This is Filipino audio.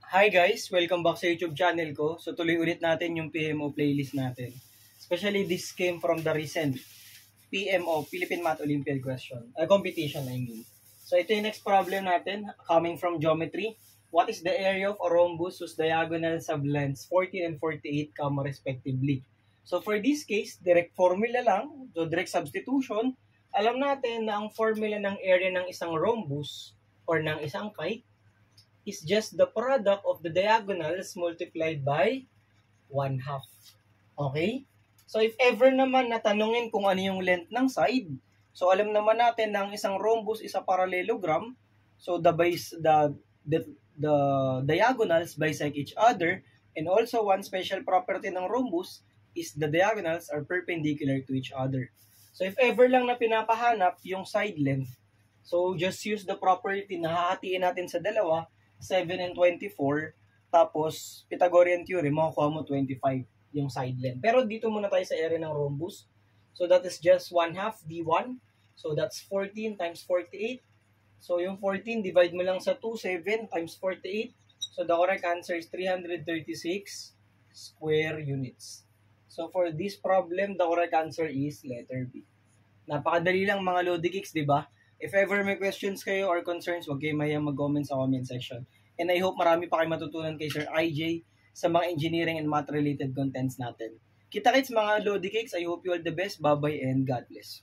Hi guys! Welcome back sa YouTube channel ko. So tuloy ulit natin yung PMO playlist natin. Especially this came from the recent PMO, Philippine Math Olympiad competition I mean. So ito yung next problem natin, coming from geometry. What is the area of a rhombus whose diagonals have lengths 14 and 48, respectively? So for this case, direct formula lang, so direct substitution. Alam natin na ang formula ng area ng isang rhombus or ng isang kite is just the product of the diagonals multiplied by 1/2. Okay? So if ever naman natanungin kung ano yung length ng side, so alam naman natin na ang isang rhombus is a parallelogram. So the diagonals bisect each other, and also one special property ng rhombus is the diagonals are perpendicular to each other. So if ever lang na pinapahanap yung side length, so just use the property na hahatiin natin sa dalawa, 7 and 24, tapos Pythagorean theorem, makukuha mo 25 yung side length. Pero dito muna tayo sa area ng rhombus. So that is just 1/2 d1. So that's 14 times 48. So yung 14, divide mo lang sa 2, 7 times 48. So the correct answer is 336 square units. So for this problem, the correct answer is letter B. Napakadali lang mga Lodi Kicks, di ba? If ever may questions kayo or concerns, huwag kayo mayang mag-comment sa comment section. And I hope marami pa kayo matutunan kay Sir IJ sa mga engineering and math related contents natin. Kita-kits mga Lodi Cakes, I hope you all the best. Bye-bye and God bless.